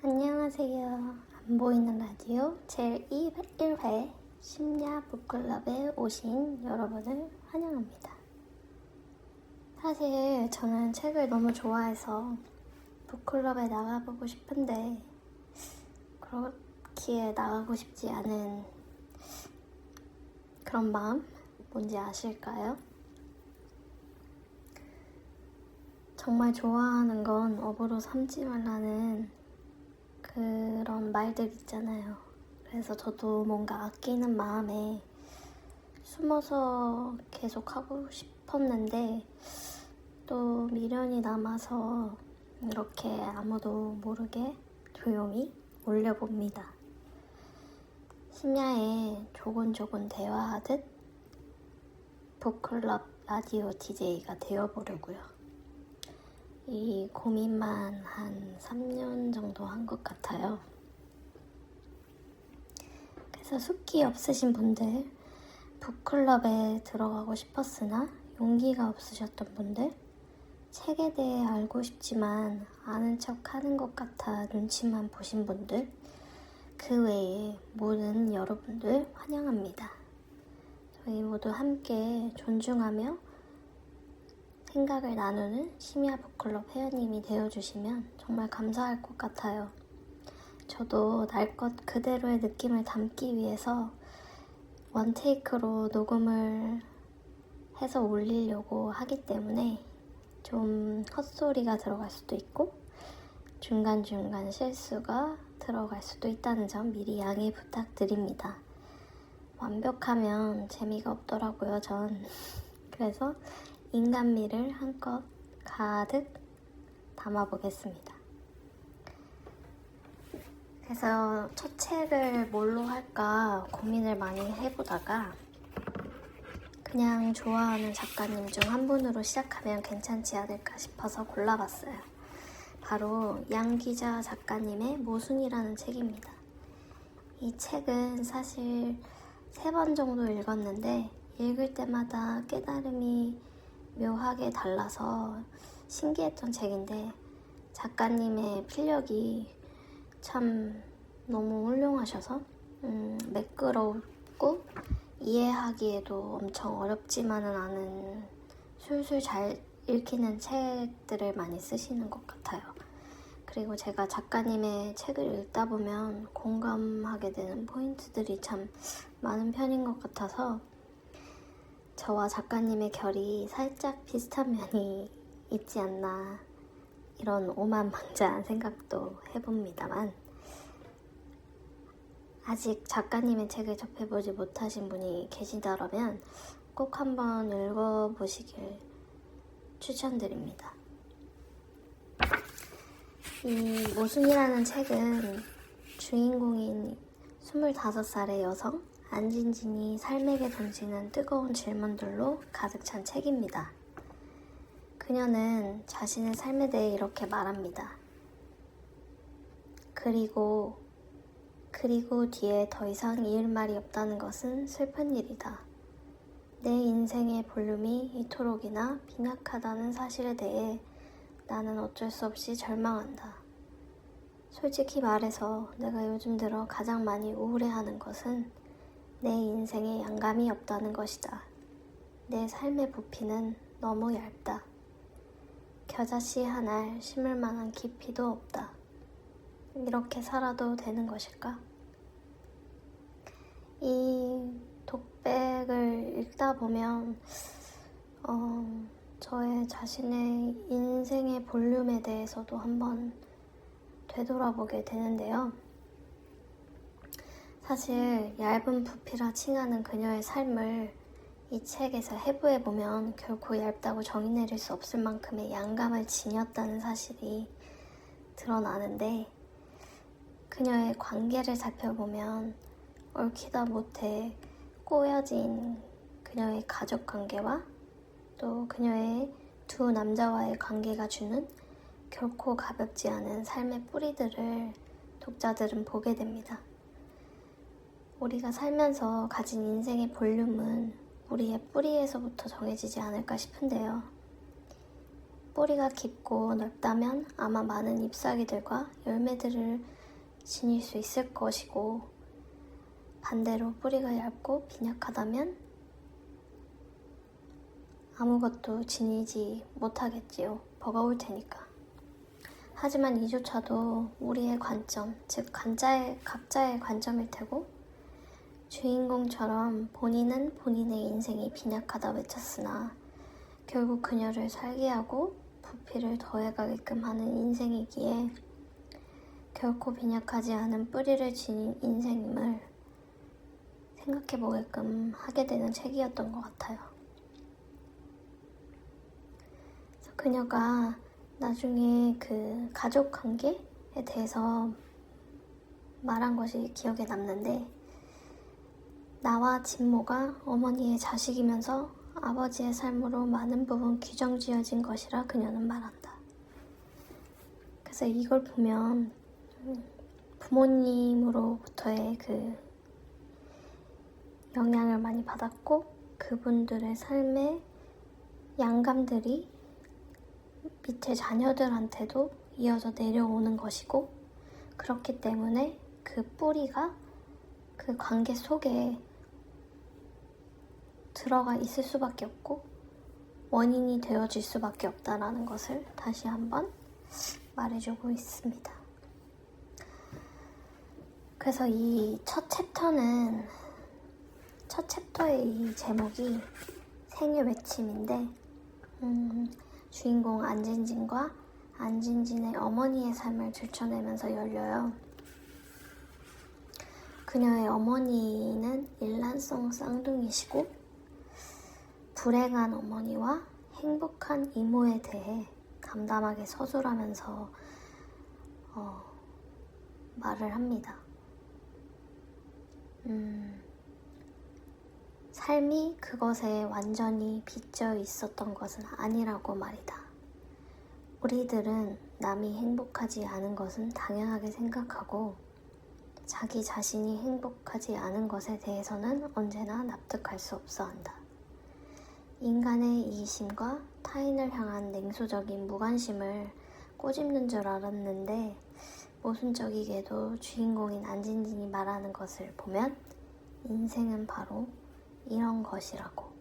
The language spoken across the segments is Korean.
안녕하세요. 안 보이는 라디오 제1회 심야 북클럽에 오신 여러분을 환영합니다. 사실 저는 책을 너무 좋아해서 북클럽에 나가보고 싶은데 그렇기에 나가고 싶지 않은 그런 마음 뭔지 아실까요? 정말 좋아하는 건 업으로 삼지 말라는 그런 말들 있잖아요. 그래서 저도 뭔가 아끼는 마음에 숨어서 계속 하고 싶었는데 또 미련이 남아서 이렇게 아무도 모르게 조용히 올려봅니다. 심야에 조곤조곤 대화하듯 북클럽 라디오 DJ가 되어보려고요. 이 고민만 한 3년 정도 한 것 같아요. 그래서 숫기 없으신 분들, 북클럽에 들어가고 싶었으나 용기가 없으셨던 분들, 책에 대해 알고 싶지만 아는 척 하는 것 같아 눈치만 보신 분들, 그 외에 모든 여러분들 환영합니다. 저희 모두 함께 존중하며 생각을 나누는 심야 북클럽 회원님이 되어주시면 정말 감사할 것 같아요. 저도 날 것 그대로의 느낌을 담기 위해서 원테이크로 녹음을 해서 올리려고 하기 때문에 좀 헛소리가 들어갈 수도 있고 중간중간 실수가 들어갈 수도 있다는 점 미리 양해 부탁드립니다. 완벽하면 재미가 없더라고요, 전. 그래서 인간미를 한껏 가득 담아보겠습니다. 그래서 첫 책을 뭘로 할까 고민을 많이 해보다가 그냥 좋아하는 작가님 중 한 분으로 시작하면 괜찮지 않을까 싶어서 골라봤어요. 바로 양기자 작가님의 모순이라는 책입니다. 이 책은 사실 3번 정도 읽었는데 읽을 때마다 깨달음이 묘하게 달라서 신기했던 책인데 작가님의 필력이 참 너무 훌륭하셔서 매끄럽고 이해하기에도 엄청 어렵지만은 않은 술술 잘 읽히는 책들을 많이 쓰시는 것 같아요. 그리고 제가 작가님의 책을 읽다 보면 공감하게 되는 포인트들이 참 많은 편인 것 같아서 저와 작가님의 결이 살짝 비슷한 면이 있지 않나 이런 오만망자한 생각도 해봅니다만 아직 작가님의 책을 접해보지 못하신 분이 계시다면 꼭 한번 읽어보시길 추천드립니다. 이 모순이라는 책은 주인공인 25살의 여성 안진진이 삶에게 던지는 뜨거운 질문들로 가득 찬 책입니다. 그녀는 자신의 삶에 대해 이렇게 말합니다. 그리고 뒤에 더 이상 이을 말이 없다는 것은 슬픈 일이다. 내 인생의 볼륨이 이토록이나 빈약하다는 사실에 대해 나는 어쩔 수 없이 절망한다. 솔직히 말해서 내가 요즘 들어 가장 많이 우울해하는 것은 내 인생에 양감이 없다는 것이다. 내 삶의 부피는 너무 얇다. 겨자씨 하나를 심을 만한 깊이도 없다. 이렇게 살아도 되는 것일까? 이 독백을 읽다 보면 저의 자신의 인생의 볼륨에 대해서도 한번 되돌아보게 되는데요. 사실 얇은 부피라 칭하는 그녀의 삶을 이 책에서 해부해보면 결코 얇다고 정의 내릴 수 없을 만큼의 양감을 지녔다는 사실이 드러나는데 그녀의 관계를 살펴보면 얽히다 못해 꼬여진 그녀의 가족 관계와 또 그녀의 두 남자와의 관계가 주는 결코 가볍지 않은 삶의 뿌리들을 독자들은 보게 됩니다. 우리가 살면서 가진 인생의 볼륨은 우리의 뿌리에서부터 정해지지 않을까 싶은데요. 뿌리가 깊고 넓다면 아마 많은 잎사귀들과 열매들을 지닐 수 있을 것이고, 반대로 뿌리가 얇고 빈약하다면 아무것도 지니지 못하겠지요. 버거울 테니까. 하지만 이조차도 우리의 관점, 즉 각자의 관점일 테고, 주인공처럼 본인은 본인의 인생이 빈약하다 외쳤으나 결국 그녀를 살게 하고 부피를 더해가게끔 하는 인생이기에 결코 빈약하지 않은 뿌리를 지닌 인생임을 생각해보게끔 하게 되는 책이었던 것 같아요. 그래서 그녀가 나중에 그 가족 관계에 대해서 말한 것이 기억에 남는데, 나와 진모가 어머니의 자식이면서 아버지의 삶으로 많은 부분 규정지어진 것이라 그녀는 말한다. 그래서 이걸 보면 부모님으로부터의 그 영향을 많이 받았고, 그분들의 삶의 양감들이 밑에 자녀들한테도 이어져 내려오는 것이고, 그렇기 때문에 그 뿌리가 그 관계 속에 들어가 있을 수밖에 없고 원인이 되어질 수밖에 없다라는 것을 다시 한번 말해주고 있습니다. 그래서 이 첫 챕터의 이 제목이 생의 외침인데, 주인공 안진진과 안진진의 어머니의 삶을 들춰내면서 열려요. 그녀의 어머니는 일란성 쌍둥이시고, 불행한 어머니와 행복한 이모에 대해 담담하게 서술하면서 말을 합니다. 삶이 그것에 완전히 빚져 있었던 것은 아니라고 말이다. 우리들은 남이 행복하지 않은 것은 당연하게 생각하고, 자기 자신이 행복하지 않은 것에 대해서는 언제나 납득할 수 없어 한다. 인간의 이기심과 타인을 향한 냉소적인 무관심을 꼬집는 줄 알았는데, 모순적이게도 주인공인 안진진이 말하는 것을 보면 인생은 바로 이런 것이라고.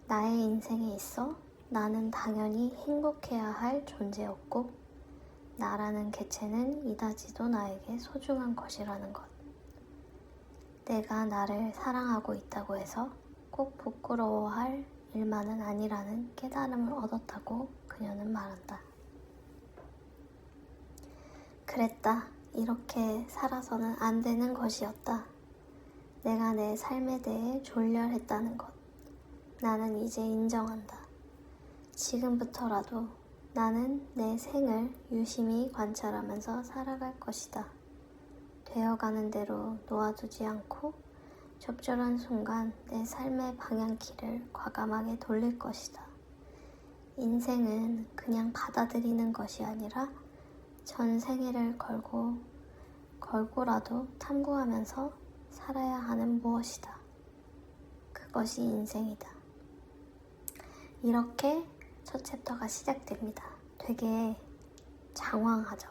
나의 인생에 있어 나는 당연히 행복해야 할 존재였고, 나라는 개체는 이다지도 나에게 소중한 것이라는 것. 내가 나를 사랑하고 있다고 해서 꼭 부끄러워할 일만은 아니라는 깨달음을 얻었다고 그녀는 말한다. 그랬다. 이렇게 살아서는 안 되는 것이었다. 내가 내 삶에 대해 졸렬했다는 것. 나는 이제 인정한다. 지금부터라도 나는 내 생을 유심히 관찰하면서 살아갈 것이다. 되어가는 대로 놓아두지 않고 적절한 순간 내 삶의 방향키를 과감하게 돌릴 것이다. 인생은 그냥 받아들이는 것이 아니라 전 생애를 걸고라도 탐구하면서 살아야 하는 무엇이다. 그것이 인생이다. 이렇게 첫 챕터가 시작됩니다. 되게 장황하죠.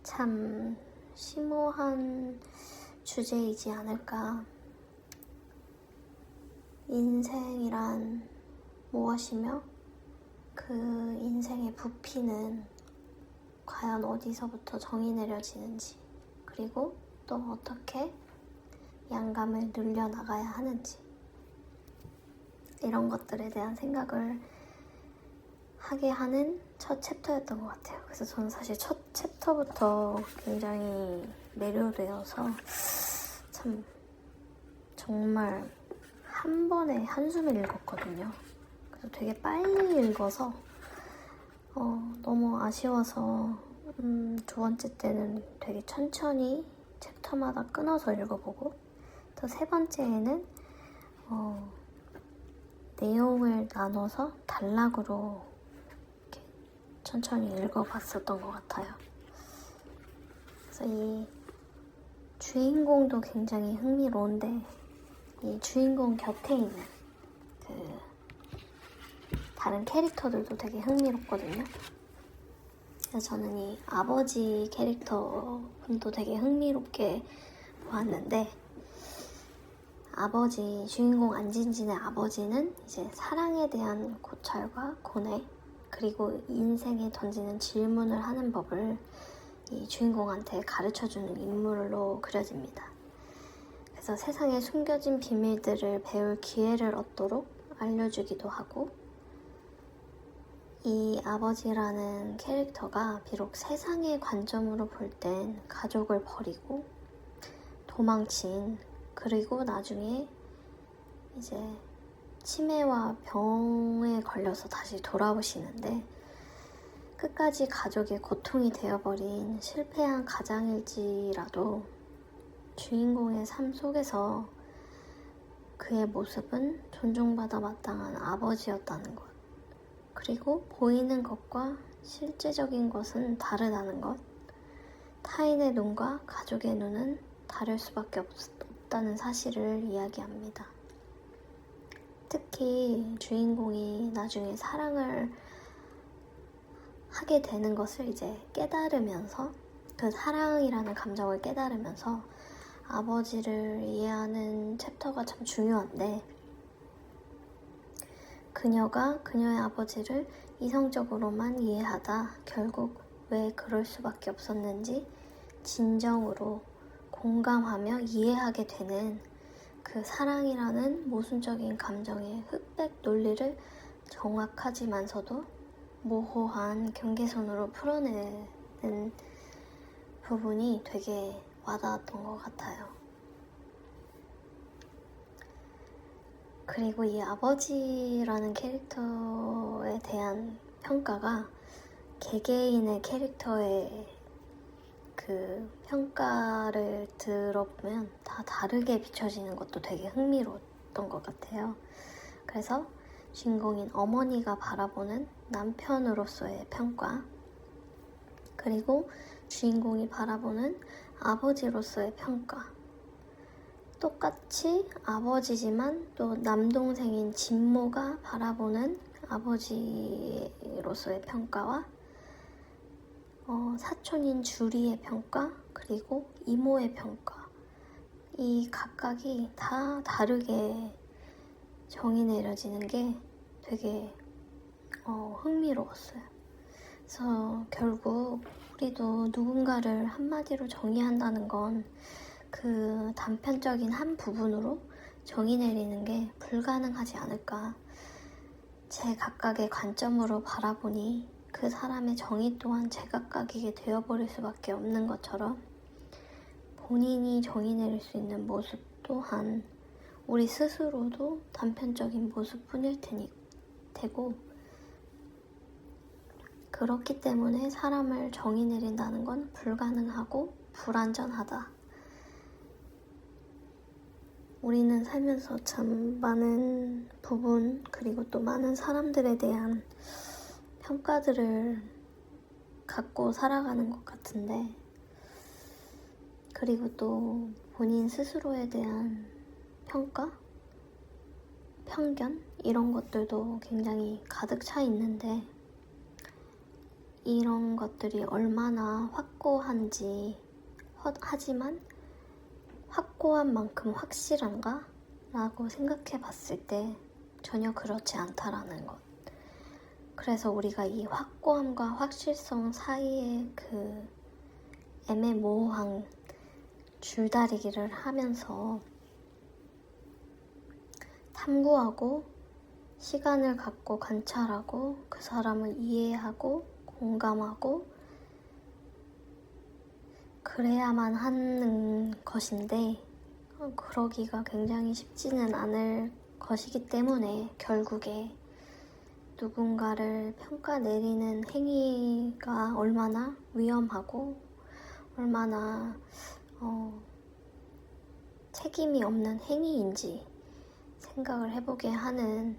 참 심오한 주제이지 않을까. 인생이란 무엇이며 그 인생의 부피는 과연 어디서부터 정의 내려지는지, 그리고 또 어떻게 양감을 늘려나가야 하는지, 이런 것들에 대한 생각을 하게 하는 첫 챕터였던 것 같아요. 그래서 저는 사실 첫 챕터부터 굉장히 매료되어서 참 정말 한 번에 한숨을 읽었거든요. 그래서 되게 빨리 읽어서 너무 아쉬워서 두 번째 때는 되게 천천히 챕터마다 끊어서 읽어보고, 또 세 번째에는 내용을 나눠서 단락으로 이렇게 천천히 읽어봤었던 것 같아요. 그래서 이 주인공도 굉장히 흥미로운데, 이 주인공 곁에 있는 그 다른 캐릭터들도 되게 흥미롭거든요. 그래서 저는 이 아버지 캐릭터 분도 되게 흥미롭게 보았는데, 아버지, 주인공 안진진의 아버지는 이제 사랑에 대한 고찰과 고뇌, 그리고 인생에 던지는 질문을 하는 법을 이 주인공한테 가르쳐주는 인물로 그려집니다. 그래서 세상에 숨겨진 비밀들을 배울 기회를 얻도록 알려주기도 하고, 이 아버지라는 캐릭터가 비록 세상의 관점으로 볼 땐 가족을 버리고 도망친, 그리고 나중에 이제 치매와 병에 걸려서 다시 돌아오시는데, 끝까지 가족의 고통이 되어버린 실패한 가장일지라도 주인공의 삶 속에서 그의 모습은 존중받아 마땅한 아버지였다는 것, 그리고 보이는 것과 실제적인 것은 다르다는 것, 타인의 눈과 가족의 눈은 다를 수밖에 없다는 사실을 이야기합니다. 특히 주인공이 나중에 사랑을 하게 되는 것을 이제 깨달으면서, 그 사랑이라는 감정을 깨달으면서 아버지를 이해하는 챕터가 참 중요한데, 그녀가 그녀의 아버지를 이성적으로만 이해하다 결국 왜 그럴 수밖에 없었는지 진정으로 공감하며 이해하게 되는 그 사랑이라는 모순적인 감정의 흑백 논리를 정확하지만서도 모호한 경계선으로 풀어내는 부분이 되게 와닿았던 것 같아요. 그리고 이 아버지라는 캐릭터에 대한 평가가 개개인의 캐릭터의 그 평가를 들어보면 다 다르게 비춰지는 것도 되게 흥미로웠던 것 같아요. 그래서 주인공인 어머니가 바라보는 남편으로서의 평가, 그리고 주인공이 바라보는 아버지로서의 평가, 똑같이 아버지지만 또 남동생인 진모가 바라보는 아버지로서의 평가와 사촌인 주리의 평가, 그리고 이모의 평가, 이 각각이 다 다르게 정의 내려지는 게 되게 흥미로웠어요. 그래서 결국 우리도 누군가를 한마디로 정의한다는 건 그 단편적인 한 부분으로 정의 내리는 게 불가능하지 않을까. 제 각각의 관점으로 바라보니 그 사람의 정의 또한 제각각이게 되어버릴 수밖에 없는 것처럼, 본인이 정의 내릴 수 있는 모습 또한 우리 스스로도 단편적인 모습뿐일 테고, 그렇기 때문에 사람을 정의 내린다는 건 불가능하고 불완전하다. 우리는 살면서 참 많은 부분, 그리고 또 많은 사람들에 대한 평가들을 갖고 살아가는 것 같은데, 그리고 또 본인 스스로에 대한 평가, 편견, 이런 것들도 굉장히 가득 차 있는데, 이런 것들이 얼마나 확고한지, 하지만 확고한 만큼 확실한가? 라고 생각해 봤을 때 전혀 그렇지 않다라는 것. 그래서 우리가 이 확고함과 확실성 사이의 그 애매모호한 줄다리기를 하면서 탐구하고 시간을 갖고 관찰하고 그 사람을 이해하고 공감하고 그래야만 하는 것인데, 그러기가 굉장히 쉽지는 않을 것이기 때문에 결국에 누군가를 평가 내리는 행위가 얼마나 위험하고 얼마나 책임이 없는 행위인지 생각을 해보게 하는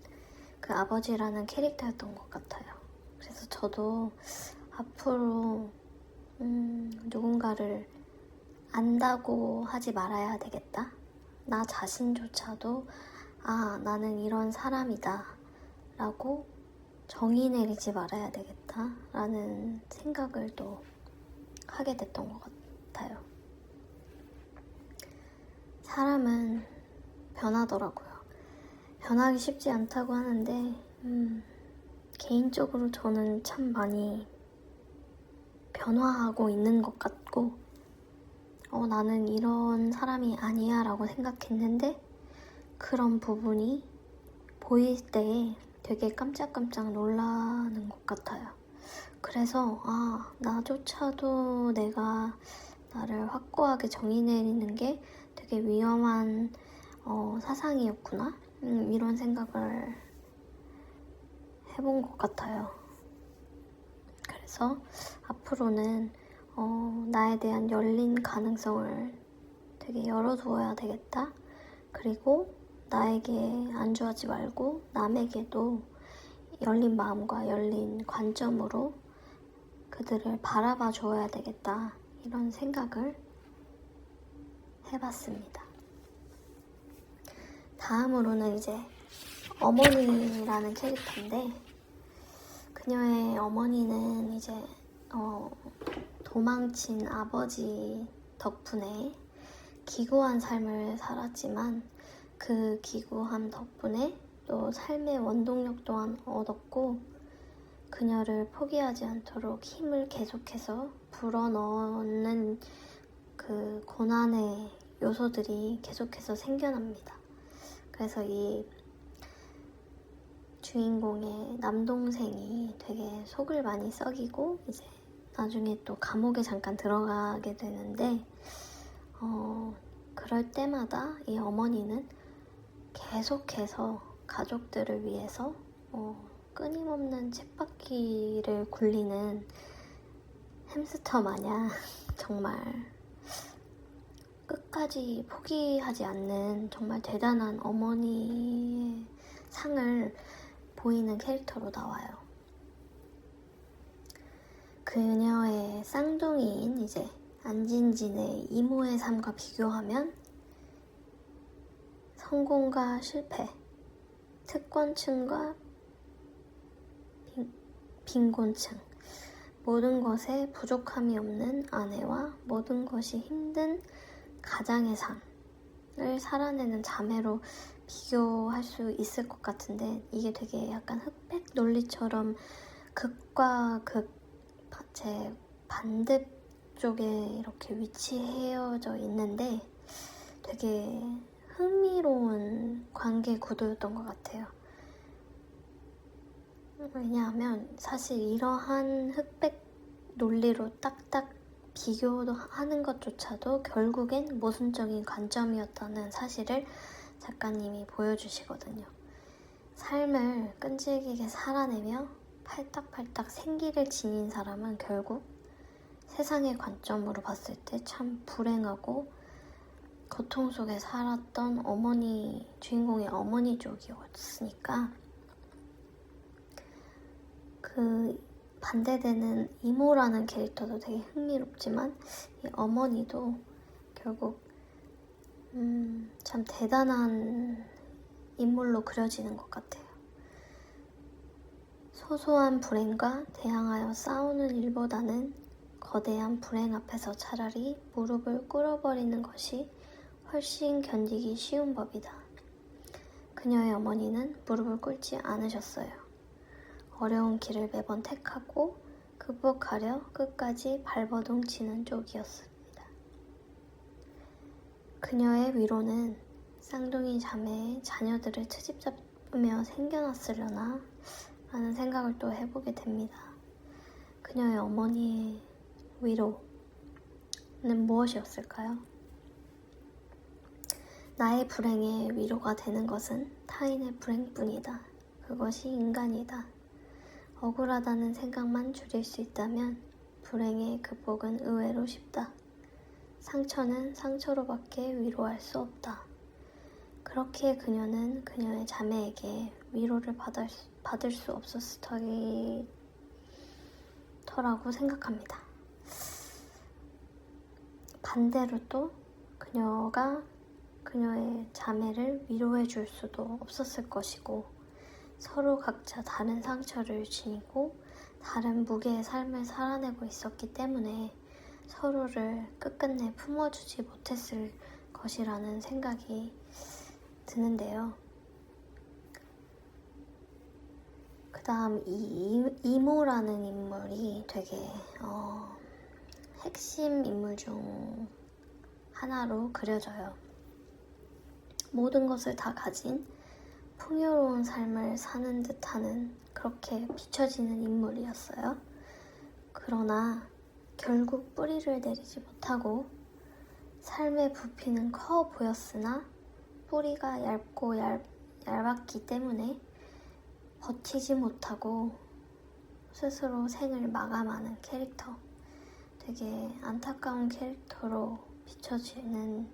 그 아버지라는 캐릭터였던 것 같아요. 그래서 저도 앞으로 누군가를 안다고 하지 말아야 되겠다. 나 자신조차도 나는 이런 사람이다 라고 정이 내리지 말아야 되겠다라는 생각을 또 하게 됐던 것 같아요. 사람은 변하더라고요. 변하기 쉽지 않다고 하는데 개인적으로 저는 참 많이 변화하고 있는 것 같고 나는 이런 사람이 아니야 라고 생각했는데 그런 부분이 보일 때 되게 깜짝깜짝 놀라는 것 같아요. 그래서 나조차도 내가 나를 확고하게 정의 내리는 게 되게 위험한 사상이었구나 이런 생각을 해본 것 같아요. 그래서 앞으로는 나에 대한 열린 가능성을 되게 열어두어야 되겠다. 그리고 나에게 안주하지 말고 남에게도 열린 마음과 열린 관점으로 그들을 바라봐 줘야 되겠다. 이런 생각을 해봤습니다. 다음으로는 이제 어머니라는 캐릭터인데 그녀의 어머니는 이제 도망친 아버지 덕분에 기구한 삶을 살았지만 그 기구함 덕분에 또 삶의 원동력 또한 얻었고 그녀를 포기하지 않도록 힘을 계속해서 불어넣는 그 고난의 요소들이 계속해서 생겨납니다. 그래서 이 주인공의 남동생이 되게 속을 많이 썩이고 이제 나중에 또 감옥에 잠깐 들어가게 되는데 그럴 때마다 이 어머니는 계속해서 가족들을 위해서 끊임없는 쳇바퀴를 굴리는 햄스터 마냥 정말 끝까지 포기하지 않는 정말 대단한 어머니의 상을 보이는 캐릭터로 나와요. 그녀의 쌍둥이인 이제 안진진의 이모의 삶과 비교하면 성공과 실패, 특권층과 빈곤층, 모든 것에 부족함이 없는 아내와 모든 것이 힘든 가장의 삶을 살아내는 자매로 비교할 수 있을 것 같은데 이게 되게 약간 흑백 논리처럼 극과 극 제 반대쪽에 이렇게 위치해져 있는데 되게 흥미로운 관계 구도였던 것 같아요. 왜냐하면 사실 이러한 흑백 논리로 딱딱 비교하는 것조차도 결국엔 모순적인 관점이었다는 사실을 작가님이 보여주시거든요. 삶을 끈질기게 살아내며 팔딱팔딱 생기를 지닌 사람은 결국 세상의 관점으로 봤을 때 참 불행하고 고통 속에 살았던 주인공의 어머니 쪽이었으니까 그 반대되는 이모라는 캐릭터도 되게 흥미롭지만 이 어머니도 결국 참 대단한 인물로 그려지는 것 같아요. 소소한 불행과 대항하여 싸우는 일보다는 거대한 불행 앞에서 차라리 무릎을 꿇어버리는 것이 훨씬 견디기 쉬운 법이다. 그녀의 어머니는 무릎을 꿇지 않으셨어요. 어려운 길을 매번 택하고 극복하려 끝까지 발버둥 치는 쪽이었습니다. 그녀의 위로는 쌍둥이 자매의 자녀들을 트집 잡으며 생겨났으려나 라는 생각을 또 해보게 됩니다. 그녀의 어머니의 위로는 무엇이었을까요? 나의 불행에 위로가 되는 것은 타인의 불행뿐이다. 그것이 인간이다. 억울하다는 생각만 줄일 수 있다면 불행의 극복은 의외로 쉽다. 상처는 상처로밖에 위로할 수 없다. 그렇게 그녀는 그녀의 자매에게 위로를 받을 수 없었을 터라고 생각합니다. 반대로 또 그녀가 그녀의 자매를 위로해 줄 수도 없었을 것이고 서로 각자 다른 상처를 지니고 다른 무게의 삶을 살아내고 있었기 때문에 서로를 끝끝내 품어주지 못했을 것이라는 생각이 드는데요. 그 다음 이 이모라는 인물이 되게 핵심 인물 중 하나로 그려져요. 모든 것을 다 가진 풍요로운 삶을 사는 듯하는 그렇게 비춰지는 인물이었어요. 그러나 결국 뿌리를 내리지 못하고 삶의 부피는 커 보였으나 뿌리가 얇고 얇았기 때문에 버티지 못하고 스스로 생을 마감하는 캐릭터. 되게 안타까운 캐릭터로 비춰지는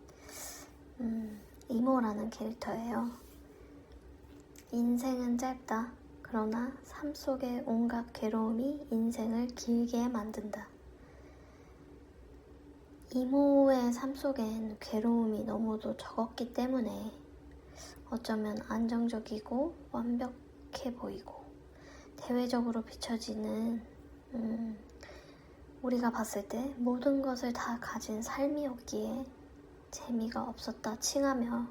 이모라는 캐릭터예요. 인생은 짧다. 그러나 삶 속의 온갖 괴로움이 인생을 길게 만든다. 이모의 삶 속엔 괴로움이 너무도 적었기 때문에 어쩌면 안정적이고 완벽해 보이고 대외적으로 비춰지는 우리가 봤을 때 모든 것을 다 가진 삶이었기에 재미가 없었다 칭하며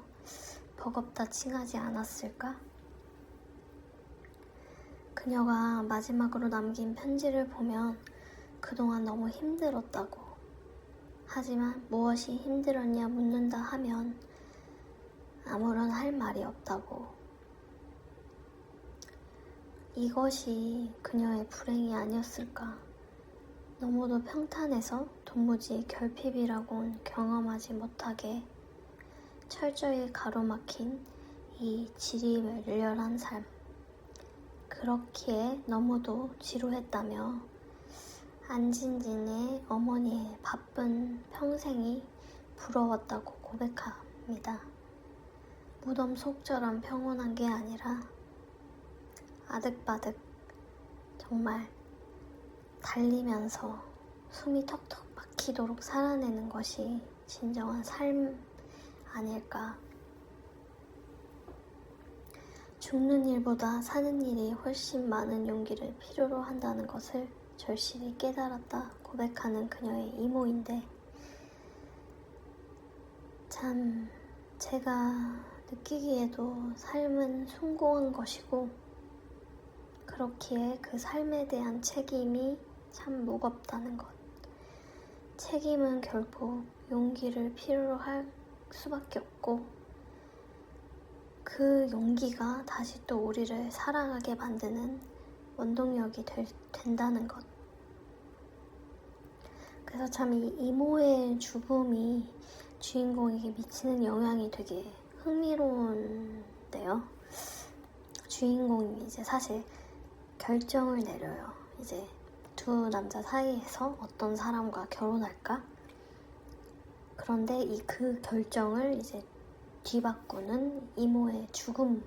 버겁다 칭하지 않았을까? 그녀가 마지막으로 남긴 편지를 보면 그동안 너무 힘들었다고, 하지만 무엇이 힘들었냐 묻는다 하면 아무런 할 말이 없다고, 이것이 그녀의 불행이 아니었을까. 너무도 평탄해서 도무지 결핍이라곤 경험하지 못하게 철저히 가로막힌 이 지리멸렬한 삶, 그렇기에 너무도 지루했다며 안진진의 어머니의 바쁜 평생이 부러웠다고 고백합니다. 무덤 속처럼 평온한 게 아니라 아득바득 정말 달리면서 숨이 턱턱 막히도록 살아내는 것이 진정한 삶 아닐까. 죽는 일보다 사는 일이 훨씬 많은 용기를 필요로 한다는 것을 절실히 깨달았다 고백하는 그녀의 이모인데, 참 제가 느끼기에도 삶은 숭고한 것이고 그렇기에 그 삶에 대한 책임이 참 무겁다는 것. 책임은 결국 용기를 필요로 할 수밖에 없고 그 용기가 다시 또 우리를 살아가게 만드는 원동력이 된다는 것. 그래서 참 이 이모의 죽음이 주인공에게 미치는 영향이 되게 흥미로운데요. 주인공이 이제 사실 결정을 내려요. 이제 두 남자 사이에서 어떤 사람과 결혼할까? 그런데 그 결정을 이제 뒤바꾸는 이모의 죽음입니다.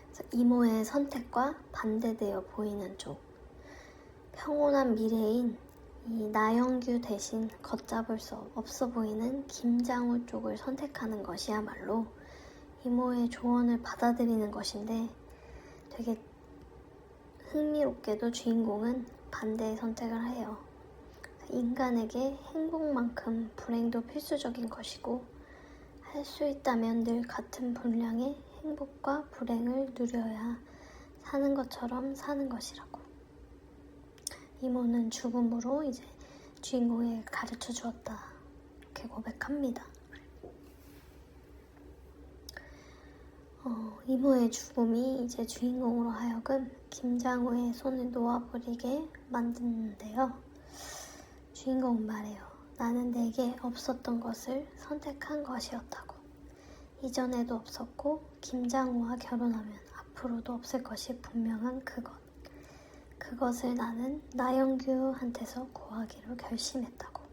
그래서 이모의 선택과 반대되어 보이는 쪽, 평온한 미래인 이 나영규 대신 걷잡을 수 없어 보이는 김장우 쪽을 선택하는 것이야말로 이모의 조언을 받아들이는 것인데, 되게 흥미롭게도 주인공은 반대의 선택을 해요. 인간에게 행복만큼 불행도 필수적인 것이고 할 수 있다면 늘 같은 분량의 행복과 불행을 누려야 사는 것처럼 사는 것이라고. 이모는 죽음으로 이제 주인공에게 가르쳐 주었다 이렇게 고백합니다. 이모의 죽음이 이제 주인공으로 하여금 김장우의 손을 놓아버리게 만드는데요. 주인공은 말해요. 나는 내게 없었던 것을 선택한 것이었다고. 이전에도 없었고 김장우와 결혼하면 앞으로도 없을 것이 분명한 그것. 그것을 나는 나영규한테서 구하기로 결심했다고.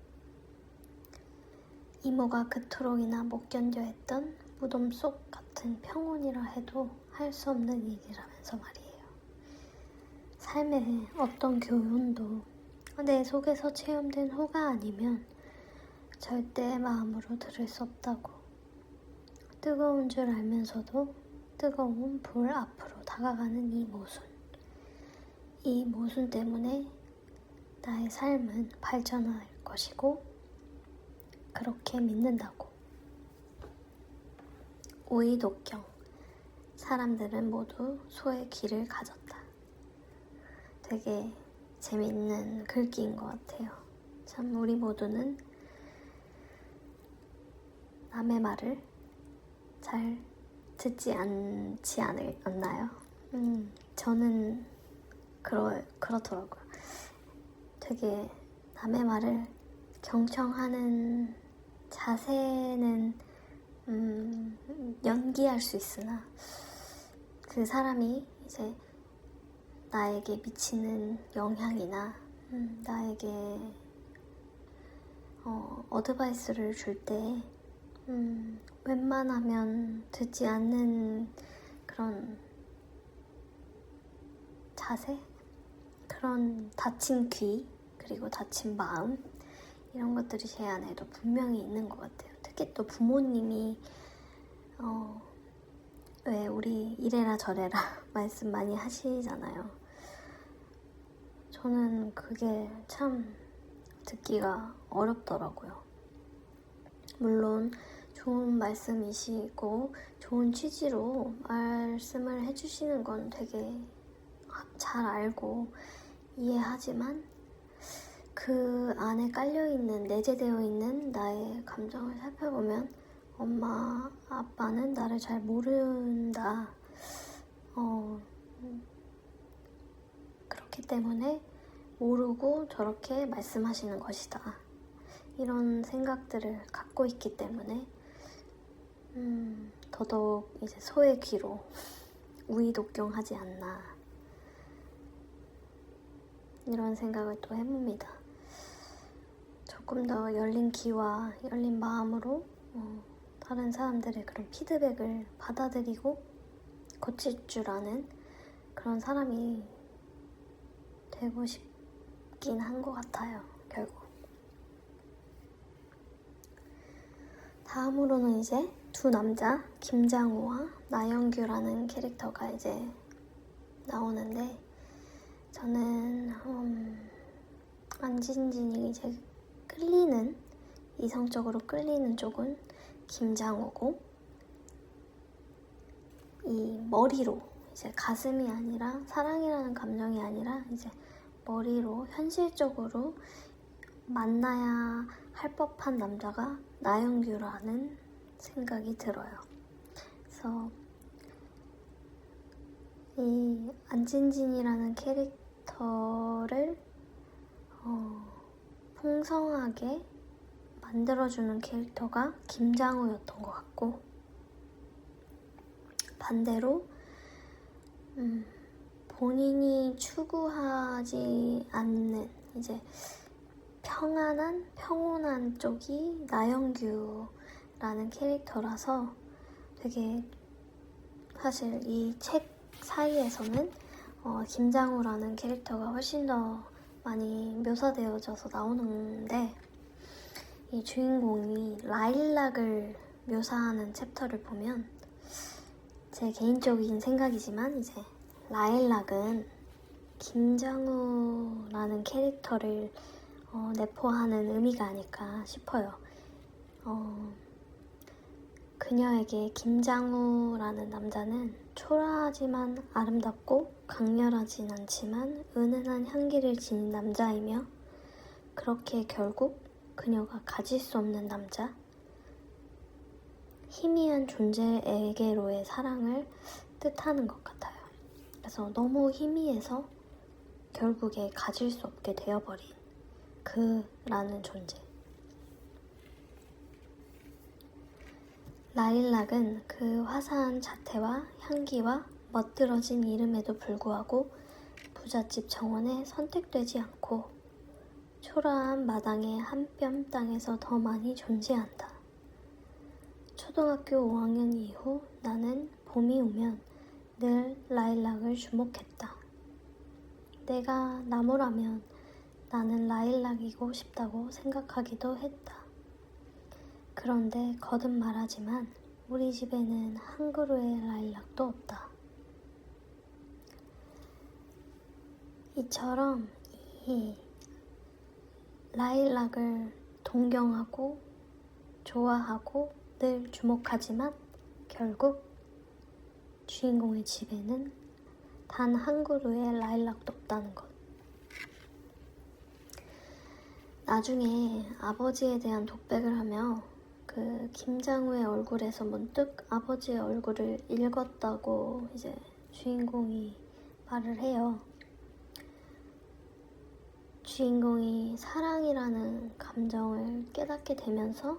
이모가 그토록이나 못 견뎌 했던 무덤 속 같은 평온이라 해도 할 수 없는 일이라면서 말이에요. 삶의 어떤 교훈도 내 속에서 체험된 호가 아니면 절대 마음으로 들을 수 없다고. 뜨거운 줄 알면서도 뜨거운 불 앞으로 다가가는 이 모순. 이 모순 때문에 나의 삶은 발전할 것이고 그렇게 믿는다고. 오이독경. 사람들은 모두 소의 귀를 가졌다. 되게 재밌는 글귀인 것 같아요. 참 우리 모두는 남의 말을 잘 듣지 않지 않나요? 저는 그렇더라고요. 되게 남의 말을 경청하는 자세는 연기할 수 있으나 그 사람이 이제 나에게 미치는 영향이나 나에게 어드바이스를 줄 때 웬만하면 듣지 않는 그런 자세? 그런 다친 귀, 그리고 다친 마음, 이런 것들이 제 안에도 분명히 있는 것 같아요. 특히 또 부모님이 왜 우리 이래라 저래라 말씀 많이 하시잖아요. 저는 그게 참 듣기가 어렵더라고요. 물론 좋은 말씀이시고 좋은 취지로 말씀을 해주시는 건 되게 잘 알고 이해하지만 그 안에 깔려있는, 내재되어 있는 나의 감정을 살펴보면 엄마, 아빠는 나를 잘 모른다. 그렇기 때문에 모르고 저렇게 말씀하시는 것이다. 이런 생각들을 갖고 있기 때문에 더더욱 이제 소의 귀로 우이독경하지 않나, 이런 생각을 또 해봅니다. 조금 더 열린 귀와 열린 마음으로 다른 사람들의 그런 피드백을 받아들이고 고칠 줄 아는 그런 사람이 되고 싶긴 한 것 같아요, 결국. 다음으로는 이제 두 남자, 김장우와 나영규라는 캐릭터가 이제 나오는데, 저는 안진진이 이제 이성적으로 끌리는 쪽은 김장우고, 이 머리로, 이제 가슴이 아니라, 사랑이라는 감정이 아니라 이제 머리로 현실적으로 만나야 할 법한 남자가 나영규라는 생각이 들어요. 그래서 이 안진진이라는 캐릭터를 풍성하게 만들어주는 캐릭터가 김장우였던 것 같고, 반대로 본인이 추구하지 않는 이제 평온한 쪽이 나영규라는 캐릭터라서, 되게 사실 이 책 사이에서는 김장우라는 캐릭터가 훨씬 더 많이 묘사되어져서 나오는데, 이 주인공이 라일락을 묘사하는 챕터를 보면, 제 개인적인 생각이지만 이제 라일락은 김장우라는 캐릭터를 내포하는 의미가 아닐까 싶어요. 그녀에게 김장우라는 남자는 초라하지만 아름답고 강렬하진 않지만 은은한 향기를 지닌 남자이며, 그렇게 결국 그녀가 가질 수 없는 남자, 희미한 존재에게로의 사랑을 뜻하는 것 같아요. 그래서 너무 희미해서 결국에 가질 수 없게 되어버린 그라는 존재. 라일락은 그 화사한 자태와 향기와 멋들어진 이름에도 불구하고 부잣집 정원에 선택되지 않고 초라한 마당의 한 뼘 땅에서 더 많이 존재한다. 초등학교 5학년 이후 나는 봄이 오면 늘 라일락을 주목했다. 내가 나무라면 나는 라일락이고 싶다고 생각하기도 했다. 그런데 거듭 말하지만 우리 집에는 한 그루의 라일락도 없다. 이처럼 이 라일락을 동경하고 좋아하고 늘 주목하지만 결국 주인공의 집에는 단 한 그루의 라일락도 없다는 것. 나중에 아버지에 대한 독백을 하며 그 김장우의 얼굴에서 문득 아버지의 얼굴을 읽었다고 이제 주인공이 말을 해요. 주인공이 사랑이라는 감정을 깨닫게 되면서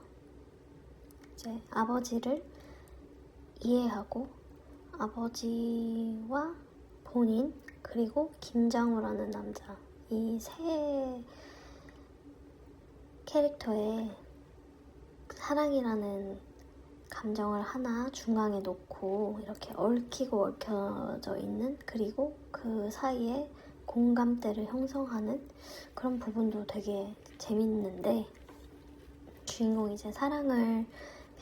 이제 아버지를 이해하고 아버지와 본인 그리고 김장우라는 남자 이 세 캐릭터의 사랑이라는 감정을 하나 중앙에 놓고 이렇게 얽히고 얽혀져 있는 그리고 그 사이에 공감대를 형성하는 그런 부분도 되게 재밌는데 주인공이 이제 사랑을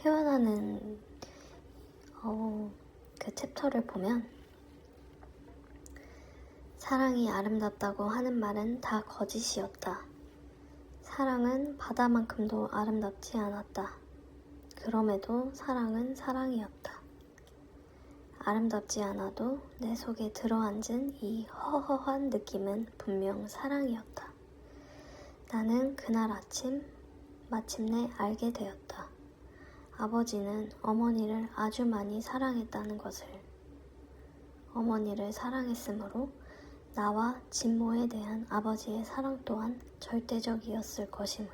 표현하는 그 챕터를 보면 사랑이 아름답다고 하는 말은 다 거짓이었다. 사랑은 바다만큼도 아름답지 않았다. 그럼에도 사랑은 사랑이었다. 아름답지 않아도 내 속에 들어앉은 이 허허한 느낌은 분명 사랑이었다. 나는 그날 아침 마침내 알게 되었다. 아버지는 어머니를 아주 많이 사랑했다는 것을. 어머니를 사랑했으므로 나와 진모에 대한 아버지의 사랑 또한 절대적이었을 것임을.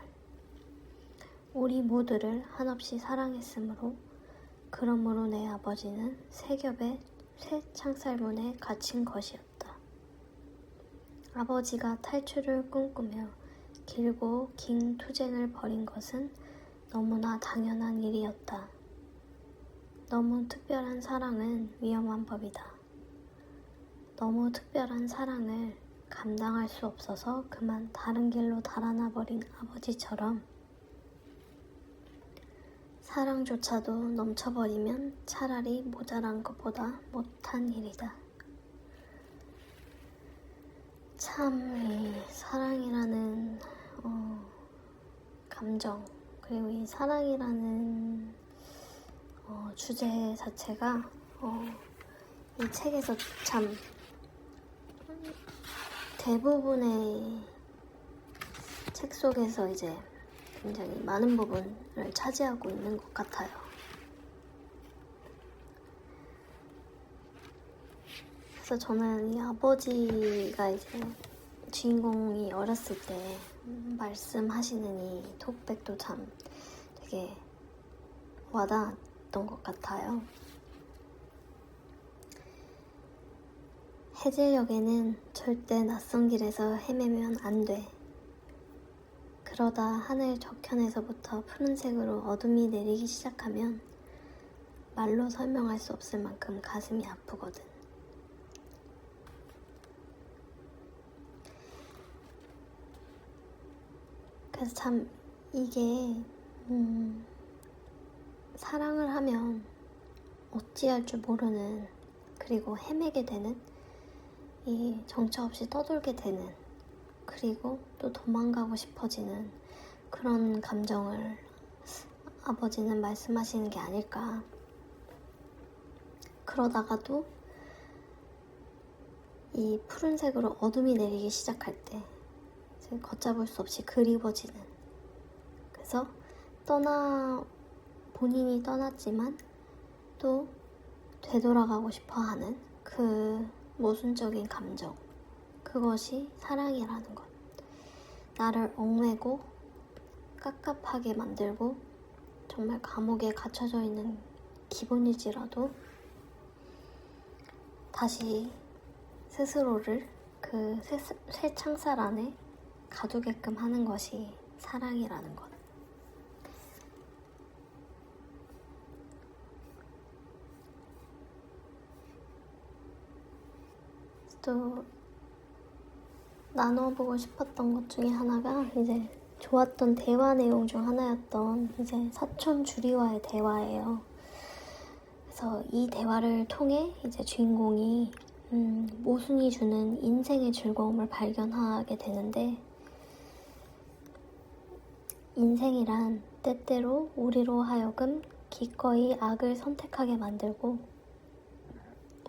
우리 모두를 한없이 사랑했으므로 그러므로 내 아버지는 새 겹의 새 창살문에 갇힌 것이었다. 아버지가 탈출을 꿈꾸며 길고 긴 투쟁을 벌인 것은 너무나 당연한 일이었다. 너무 특별한 사랑은 위험한 법이다. 너무 특별한 사랑을 감당할 수 없어서 그만 다른 길로 달아나 버린 아버지처럼 사랑조차도 넘쳐버리면 차라리 모자란 것보다 못한 일이다. 참 이 사랑이라는 감정 그리고 이 사랑이라는 주제 자체가 이 책에서 참 대부분의 책 속에서 이제 굉장히 많은 부분을 차지하고 있는 것 같아요. 그래서 저는 이 아버지가 이제 주인공이 어렸을 때 말씀하시는 이 톡백도 참 되게 와닿았던 것 같아요. 해질녘에는 절대 낯선 길에서 헤매면 안 돼. 그러다 하늘 저편에서부터 푸른색으로 어둠이 내리기 시작하면 말로 설명할 수 없을 만큼 가슴이 아프거든. 그래서 참 이게 사랑을 하면 어찌할 줄 모르는 그리고 헤매게 되는 이 정처 없이 떠돌게 되는 그리고 또 도망가고 싶어지는 그런 감정을 아버지는 말씀하시는 게 아닐까. 그러다가도 이 푸른색으로 어둠이 내리기 시작할 때 걷잡을 수 없이 그리워지는 그래서 본인이 떠났지만 또 되돌아가고 싶어하는 그 모순적인 감정 그것이 사랑이라는 것. 나를 얽매고 깝깝하게 만들고 정말 감옥에 갇혀져 있는 기분일지라도 다시 스스로를 그 새 창살 안에 가두게끔 하는 것이 사랑이라는 것. 또 나눠보고 싶었던 것 중에 하나가 이제 좋았던 대화 내용 중 하나였던 이제 사촌 주리와의 대화예요. 그래서 이 대화를 통해 이제 주인공이 모순이 주는 인생의 즐거움을 발견하게 되는데, 인생이란 때때로 우리로 하여금 기꺼이 악을 선택하게 만들고,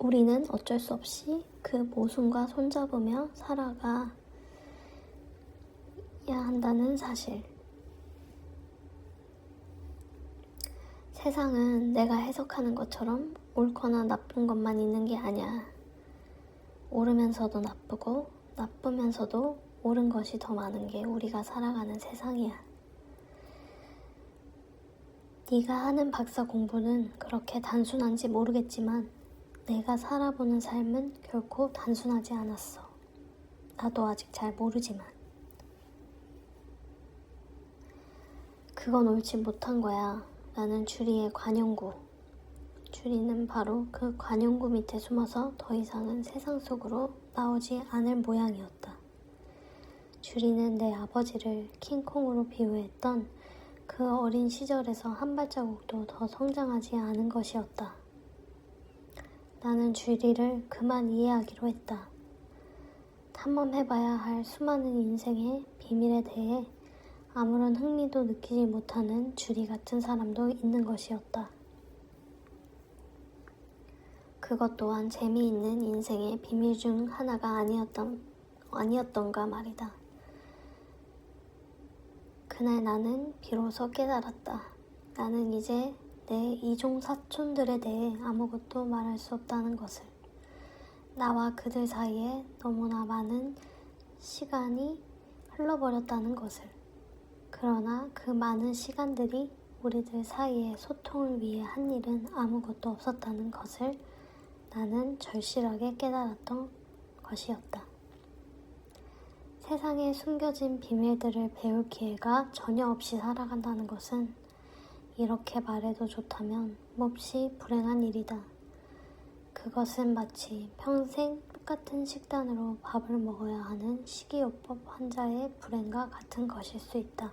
우리는 어쩔 수 없이 그 모순과 손잡으며 살아가야 한다는 사실. 세상은 내가 해석하는 것처럼 옳거나 나쁜 것만 있는 게 아니야. 옳으면서도 나쁘고 나쁘면서도 옳은 것이 더 많은 게 우리가 살아가는 세상이야. 네가 하는 박사 공부는 그렇게 단순한지 모르겠지만 내가 살아보는 삶은 결코 단순하지 않았어. 나도 아직 잘 모르지만. 그건 옳지 못한 거야. 나는 주리의 관용구. 주리는 바로 그 관용구 밑에 숨어서 더 이상은 세상 속으로 나오지 않을 모양이었다. 주리는 내 아버지를 킹콩으로 비유했던 그 어린 시절에서 한 발자국도 더 성장하지 않은 것이었다. 나는 주리를 그만 이해하기로 했다. 탐험해봐야 할 수많은 인생의 비밀에 대해 아무런 흥미도 느끼지 못하는 주리 같은 사람도 있는 것이었다. 그것 또한 재미있는 인생의 비밀 중 하나가 아니었던가 말이다. 그날 나는 비로소 깨달았다. 나는 이제 내 이종 사촌들에 대해 아무것도 말할 수 없다는 것을. 나와 그들 사이에 너무나 많은 시간이 흘러버렸다는 것을. 그러나 그 많은 시간들이 우리들 사이의 소통을 위해 한 일은 아무것도 없었다는 것을 나는 절실하게 깨달았던 것이었다. 세상에 숨겨진 비밀들을 배울 기회가 전혀 없이 살아간다는 것은 이렇게 말해도 좋다면 몹시 불행한 일이다. 그것은 마치 평생 똑같은 식단으로 밥을 먹어야 하는 식이요법 환자의 불행과 같은 것일 수 있다.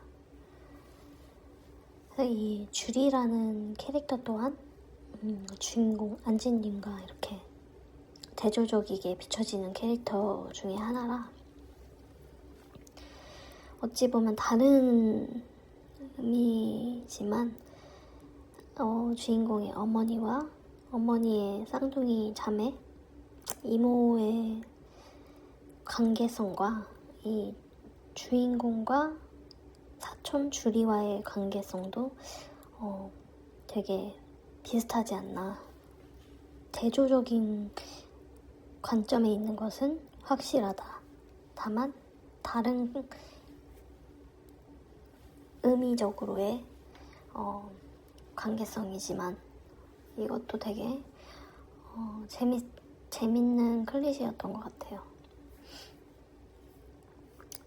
이 주리라는 캐릭터 또한 주인공 안진님과 이렇게 대조적이게 비춰지는 캐릭터 중에 하나라, 어찌 보면 다른 의미지만 주인공의 어머니와 어머니의 쌍둥이 자매 이모의 관계성과 이 주인공과 사촌 주리와의 관계성도 되게 비슷하지 않나. 대조적인 관점에 있는 것은 확실하다. 다만 다른 의미적으로의 관계성이지만 이것도 되게 재밌는 클리셰였던 것 같아요.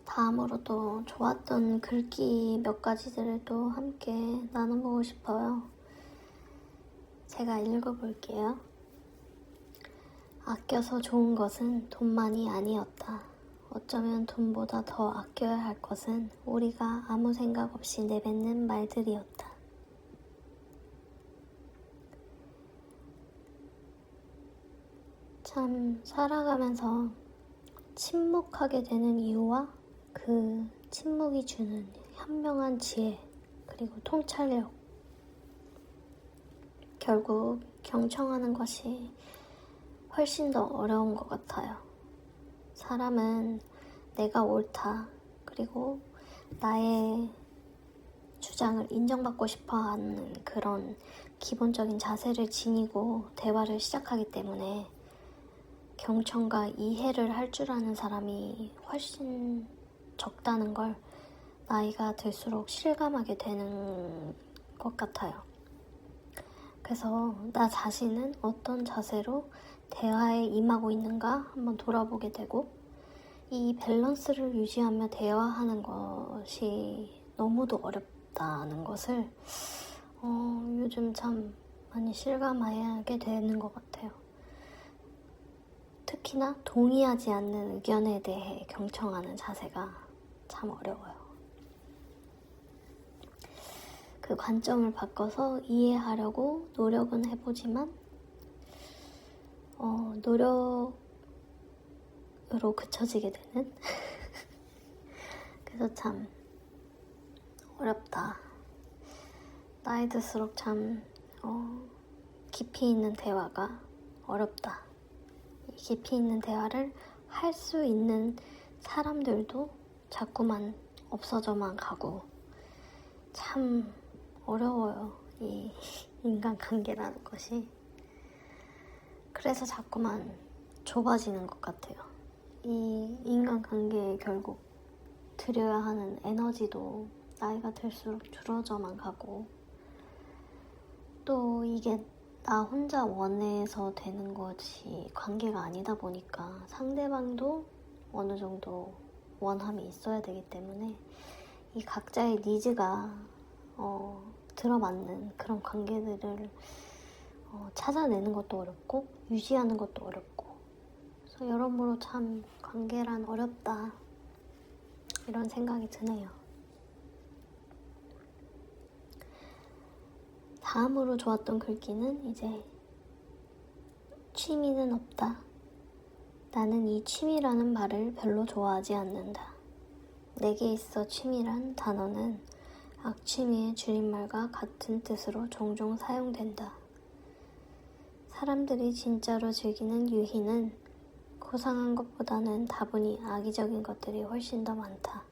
다음으로 또 좋았던 글귀 몇 가지들을 또 함께 나눠보고 싶어요. 제가 읽어볼게요. 아껴서 좋은 것은 돈만이 아니었다. 어쩌면 돈보다 더 아껴야 할 것은 우리가 아무 생각 없이 내뱉는 말들이었다. 참 살아가면서 침묵하게 되는 이유와 그 침묵이 주는 현명한 지혜 그리고 통찰력, 결국 경청하는 것이 훨씬 더 어려운 것 같아요. 사람은 내가 옳다, 그리고 나의 주장을 인정받고 싶어하는 그런 기본적인 자세를 지니고 대화를 시작하기 때문에 경청과 이해를 할 줄 아는 사람이 훨씬 적다는 걸 나이가 들수록 실감하게 되는 것 같아요. 그래서 나 자신은 어떤 자세로 대화에 임하고 있는가 한번 돌아보게 되고, 이 밸런스를 유지하며 대화하는 것이 너무도 어렵다는 것을 요즘 참 많이 실감하게 되는 것 같아요. 특히나 동의하지 않는 의견에 대해 경청하는 자세가 참 어려워요. 그 관점을 바꿔서 이해하려고 노력은 해보지만 노력으로 그쳐지게 되는 그래서 참 어렵다. 나이 들수록 참 깊이 있는 대화가 어렵다. 이 깊이 있는 대화를 할 수 있는 사람들도 자꾸만 없어져만 가고 참 어려워요. 이 인간관계라는 것이. 그래서 자꾸만 좁아지는 것 같아요. 이 인간관계에 결국 들여야 하는 에너지도 나이가 들수록 줄어져만 가고 또 이게 나 혼자 원해서 되는 것이 관계가 아니다 보니까 상대방도 어느 정도 원함이 있어야 되기 때문에 이 각자의 니즈가 들어맞는 그런 관계들을 찾아내는 것도 어렵고 유지하는 것도 어렵고 그래서 여러모로 참 관계란 어렵다 이런 생각이 드네요. 다음으로 좋았던 글귀는 이제 취미는 없다. 나는 이 취미라는 말을 별로 좋아하지 않는다. 내게 있어 취미란 단어는 악취미의 줄임말과 같은 뜻으로 종종 사용된다. 사람들이 진짜로 즐기는 유희는 고상한 것보다는 다분히 악의적인 것들이 훨씬 더 많다.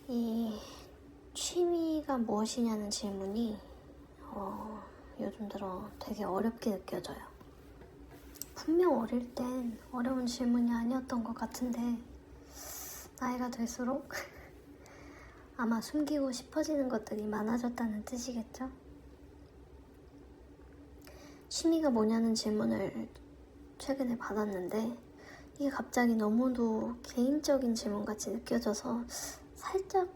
이 취미가 무엇이냐는 질문이 요즘 들어 되게 어렵게 느껴져요. 분명 어릴 땐 어려운 질문이 아니었던 것 같은데 나이가 들수록 아마 숨기고 싶어지는 것들이 많아졌다는 뜻이겠죠? 취미가 뭐냐는 질문을 최근에 받았는데 이게 갑자기 너무도 개인적인 질문같이 느껴져서 살짝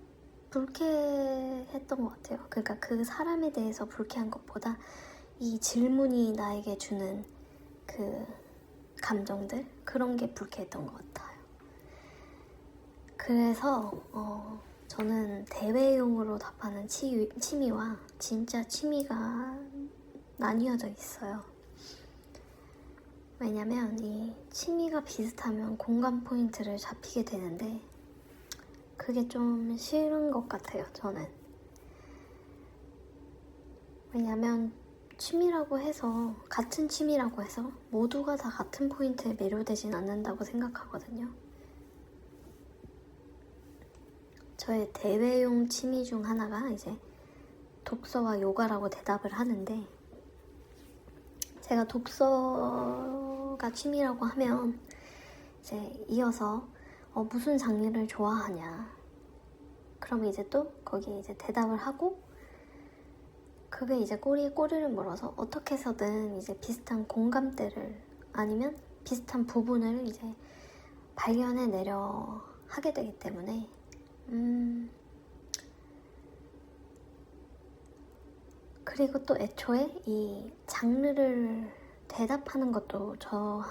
불쾌했던 것 같아요. 그러니까 그 사람에 대해서 불쾌한 것보다 이 질문이 나에게 주는 그 감정들 그런 게 불쾌했던 것 같아요. 그래서 저는 대외용으로 답하는 취미와 진짜 취미가 나뉘어져 있어요. 왜냐면 이 취미가 비슷하면 공감 포인트를 잡히게 되는데 그게 좀 싫은 것 같아요, 저는. 왜냐면 취미라고 해서 같은 취미라고 해서 모두가 다 같은 포인트에 매료되진 않는다고 생각하거든요. 저의 대외용 취미 중 하나가 이제 독서와 요가라고 대답을 하는데 제가 독서가 취미라고 하면 이제 이어서 무슨 장르를 좋아하냐 그러면 이제 또 거기에 이제 대답을 하고 그게 이제 꼬리에 꼬리를 물어서 어떻게 해서든 이제 비슷한 공감대를 아니면 비슷한 부분을 이제 발견해내려 하게 되기 때문에 그리고 또 애초에 이 장르를 대답하는 것도 저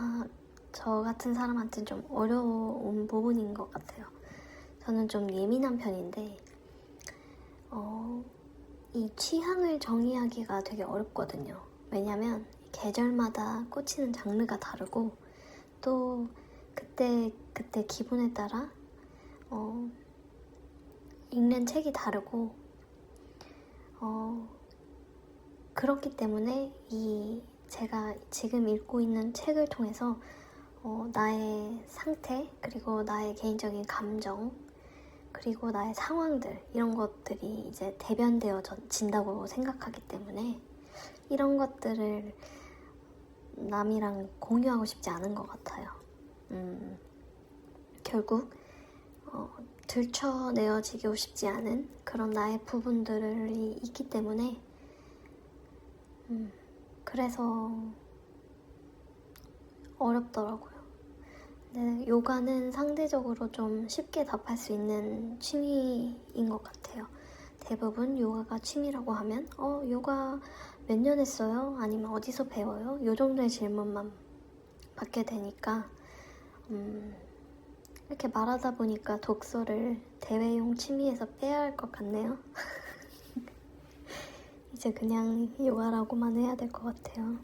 같은 사람한테는 좀 어려운 부분인 것 같아요. 저는 좀 예민한 편인데 이 취향을 정의하기가 되게 어렵거든요. 왜냐면 계절마다 꽂히는 장르가 다르고 또 그때 기분에 따라 읽는 책이 다르고 그렇기 때문에 제가 지금 읽고 있는 책을 통해서 나의 상태 그리고 나의 개인적인 감정 그리고 나의 상황들 이런 것들이 이제 대변되어진다고 생각하기 때문에 이런 것들을 남이랑 공유하고 싶지 않은 것 같아요. 결국 들춰내어지고 싶지 않은 그런 나의 부분들이 있기 때문에 그래서 어렵더라고요. 근데 요가는 상대적으로 좀 쉽게 답할 수 있는 취미인 것 같아요. 대부분 요가가 취미라고 하면 요가 몇 년 했어요? 아니면 어디서 배워요? 요 정도의 질문만 받게 되니까 이렇게 말하다 보니까 독서를 대외용 취미에서 빼야 할 것 같네요. 이제 그냥 요가라고만 해야 될 것 같아요.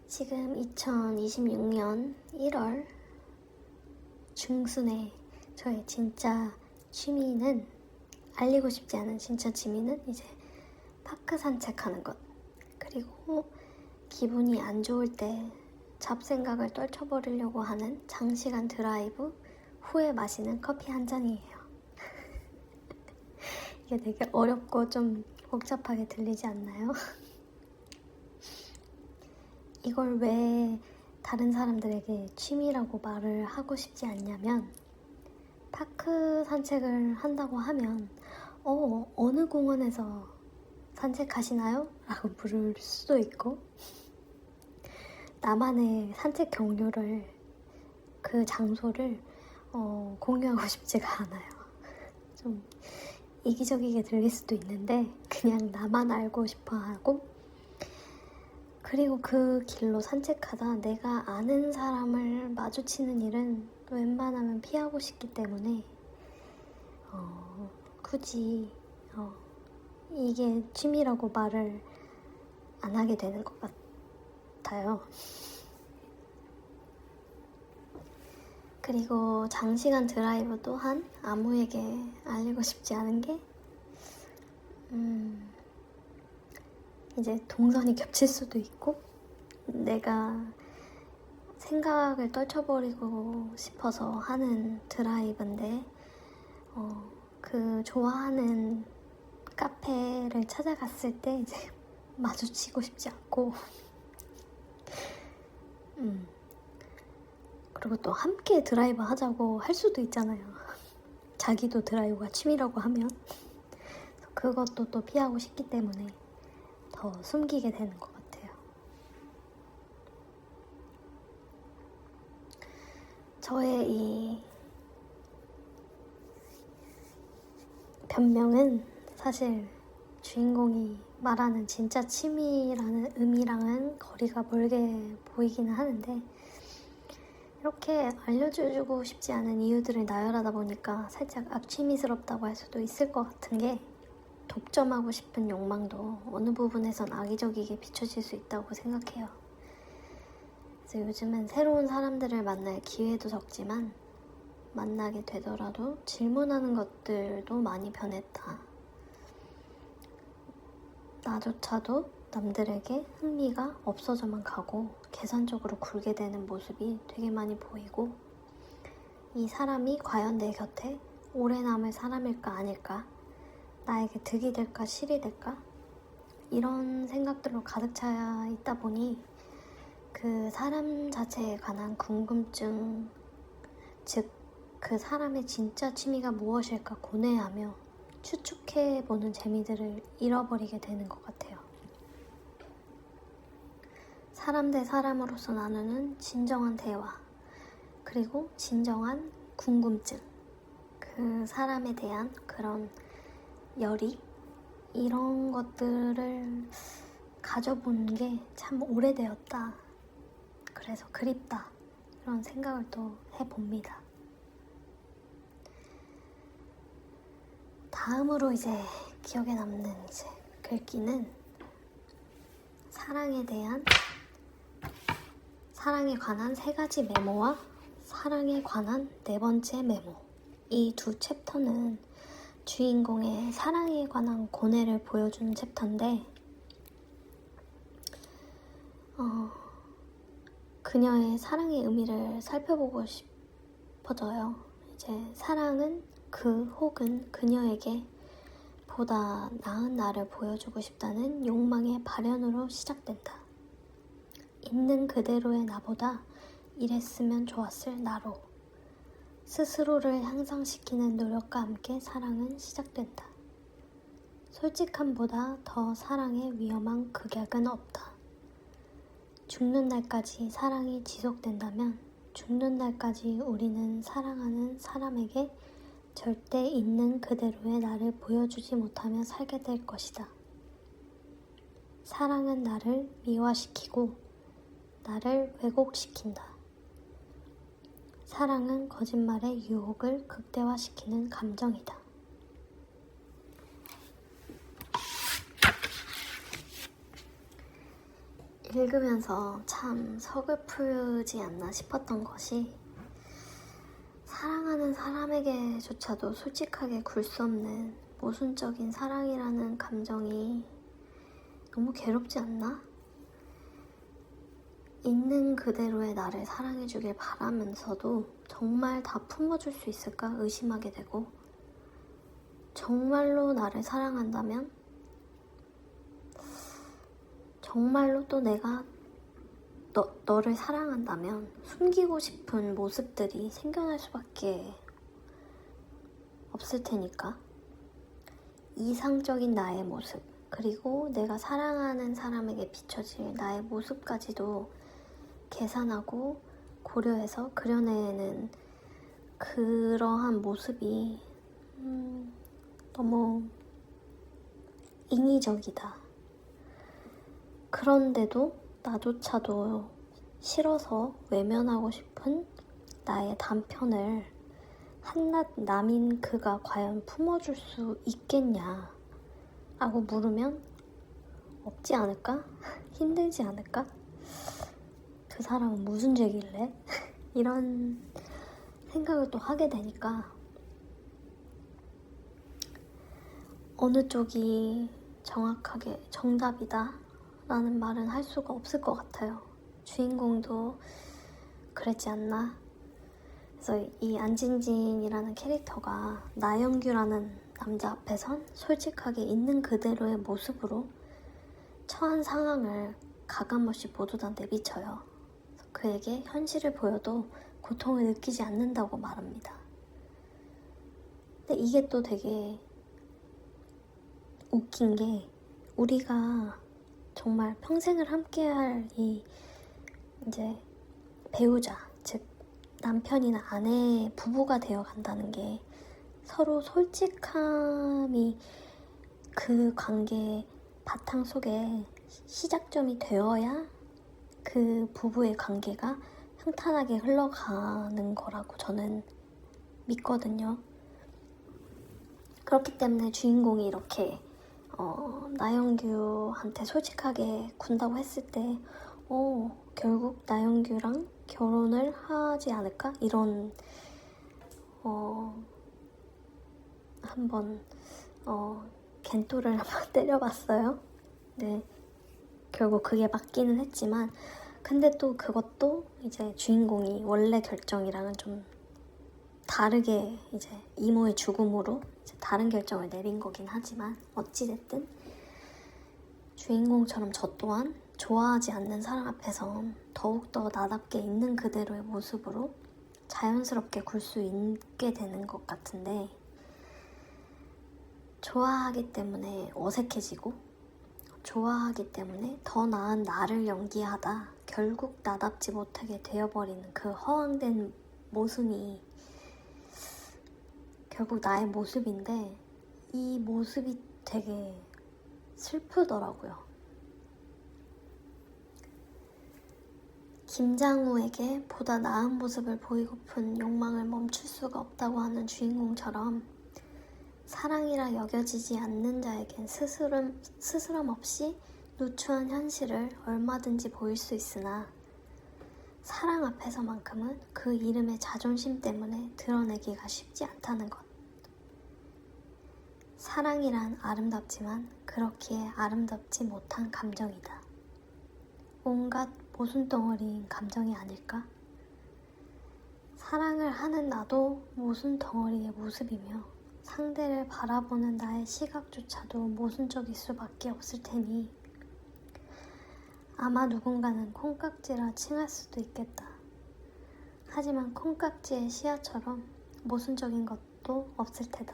지금 2026년 1월 중순에 저의 진짜 취미는, 알리고 싶지 않은 진짜 취미는 이제 파크 산책하는 것, 그리고 기분이 안 좋을 때 잡생각을 떨쳐버리려고 하는 장시간 드라이브 후에 마시는 커피 한 잔이에요. 이게 되게 어렵고 좀 복잡하게 들리지 않나요? 이걸 왜 다른 사람들에게 취미라고 말을 하고 싶지 않냐면, 파크 산책을 한다고 하면 어느 공원에서 산책하시나요? 라고 물을 수도 있고, 나만의 산책 경로를, 그 장소를 공유하고 싶지가 않아요. 좀 이기적이게 들릴 수도 있는데 그냥 나만 알고 싶어 하고, 그리고 그 길로 산책하다 내가 아는 사람을 마주치는 일은 웬만하면 피하고 싶기 때문에 굳이 이게 취미라고 말을 안 하게 되는 것 같아요. 그리고 장시간 드라이브 또한 아무에게 알리고 싶지 않은 게 이제 동선이 겹칠 수도 있고, 내가 생각을 떨쳐버리고 싶어서 하는 드라이브인데 그 좋아하는 카페를 찾아갔을 때 이제 마주치고 싶지 않고 그리고 또 함께 드라이브 하자고 할 수도 있잖아요. 자기도 드라이브가 취미라고 하면 그것도 또 피하고 싶기 때문에 더 숨기게 되는 것 같아요. 저의 이 변명은 사실 주인공이 말하는 진짜 취미라는 의미랑은 거리가 멀게 보이기는 하는데, 이렇게 알려주고 싶지 않은 이유들을 나열하다 보니까 살짝 악취미스럽다고 할 수도 있을 것 같은 게, 독점하고 싶은 욕망도 어느 부분에선 악의적이게 비춰질 수 있다고 생각해요. 그래서 요즘은 새로운 사람들을 만날 기회도 적지만 만나게 되더라도 질문하는 것들도 많이 변했다. 나조차도 남들에게 흥미가 없어져만 가고 계산적으로 굴게 되는 모습이 되게 많이 보이고, 이 사람이 과연 내 곁에 오래 남을 사람일까 아닐까, 나에게 득이 될까 실이 될까, 이런 생각들로 가득 차 있다 보니 그 사람 자체에 관한 궁금증, 즉 그 사람의 진짜 취미가 무엇일까 고뇌하며 추측해보는 재미들을 잃어버리게 되는 것 같아요. 사람 대 사람으로서 나누는 진정한 대화, 그리고 진정한 궁금증, 그 사람에 대한 그런 열의, 이런 것들을 가져본 게 참 오래되었다. 그래서 그립다. 이런 생각을 또 해봅니다. 다음으로 이제 기억에 남는 이제 글귀는 사랑에 관한 3가지 메모와 사랑에 관한 4번째 메모. 이 두 챕터는 주인공의 사랑에 관한 고뇌를 보여주는 챕터인데, 그녀의 사랑의 의미를 살펴보고 싶어져요. 이제 사랑은 그 혹은 그녀에게 보다 나은 나를 보여주고 싶다는 욕망의 발현으로 시작된다. 있는 그대로의 나보다 이랬으면 좋았을 나로 스스로를 향상시키는 노력과 함께 사랑은 시작된다. 솔직함보다 더 사랑에 위험한 극약은 없다. 죽는 날까지 사랑이 지속된다면 죽는 날까지 우리는 사랑하는 사람에게 절대 있는 그대로의 나를 보여주지 못하며 살게 될 것이다. 사랑은 나를 미화시키고 나를 왜곡시킨다. 사랑은 거짓말의 유혹을 극대화시키는 감정이다. 읽으면서 참 서글프지 않나 싶었던 것이, 사랑하는 사람에게조차도 솔직하게 굴 수 없는 모순적인 사랑이라는 감정이 너무 괴롭지 않나? 있는 그대로의 나를 사랑해주길 바라면서도 정말 다 품어줄 수 있을까 의심하게 되고, 정말로 나를 사랑한다면, 정말로 또 내가 너를 사랑한다면 숨기고 싶은 모습들이 생겨날 수밖에 없을 테니까, 이상적인 나의 모습, 그리고 내가 사랑하는 사람에게 비춰질 나의 모습까지도 계산하고 고려해서 그려내는 그러한 모습이 너무 인위적이다. 그런데도 나조차도 싫어서 외면하고 싶은 나의 단편을 한낱 남인 그가 과연 품어줄 수 있겠냐 라고 물으면 없지 않을까? 힘들지 않을까? 그 사람은 무슨 죄길래? 이런 생각을 또 하게 되니까 어느 쪽이 정확하게 정답이다 라는 말은 할 수가 없을 것 같아요. 주인공도 그랬지 않나? 그래서 이 안진진이라는 캐릭터가 나영규라는 남자 앞에선 솔직하게 있는 그대로의 모습으로 처한 상황을 가감없이 모두 다 내비쳐요. 그에게 현실을 보여도 고통을 느끼지 않는다고 말합니다. 근데 이게 또 되게 웃긴 게, 우리가 정말 평생을 함께할 이제 배우자, 즉 남편이나 아내, 부부가 되어 간다는 게 서로 솔직함이 그 관계의 바탕 속에 시작점이 되어야 그 부부의 관계가 평탄하게 흘러가는 거라고 저는 믿거든요. 그렇기 때문에 주인공이 이렇게 나영규한테 솔직하게 군다고 했을 때 결국 나영규랑 결혼을 하지 않을까? 이런 한번 겐토를 한번 때려봤어요. 네, 결국 그게 맞기는 했지만, 근데 또 그것도 이제 주인공이 원래 결정이랑은 좀 다르게 이제 이모의 죽음으로 이제 다른 결정을 내린 거긴 하지만, 어찌됐든 주인공처럼 저 또한 좋아하지 않는 사람 앞에선 더욱더 나답게 있는 그대로의 모습으로 자연스럽게 굴 수 있게 되는 것 같은데, 좋아하기 때문에 어색해지고, 좋아하기 때문에 더 나은 나를 연기하다 결국 나답지 못하게 되어버리는 그 허황된 모습이 결국 나의 모습인데, 이 모습이 되게 슬프더라고요. 김장우에게 보다 나은 모습을 보이고픈 욕망을 멈출 수가 없다고 하는 주인공처럼, 사랑이라 여겨지지 않는 자에겐 스스럼 없이 누추한 현실을 얼마든지 보일 수 있으나, 사랑 앞에서만큼은 그 이름의 자존심 때문에 드러내기가 쉽지 않다는 것. 사랑이란 아름답지만 그렇기에 아름답지 못한 감정이다. 온갖 모순덩어리인 감정이 아닐까? 사랑을 하는 나도 모순덩어리의 모습이며, 상대를 바라보는 나의 시각조차도 모순적일 수밖에 없을 테니, 아마 누군가는 콩깍지라 칭할 수도 있겠다. 하지만 콩깍지의 시야처럼 모순적인 것도 없을 테다.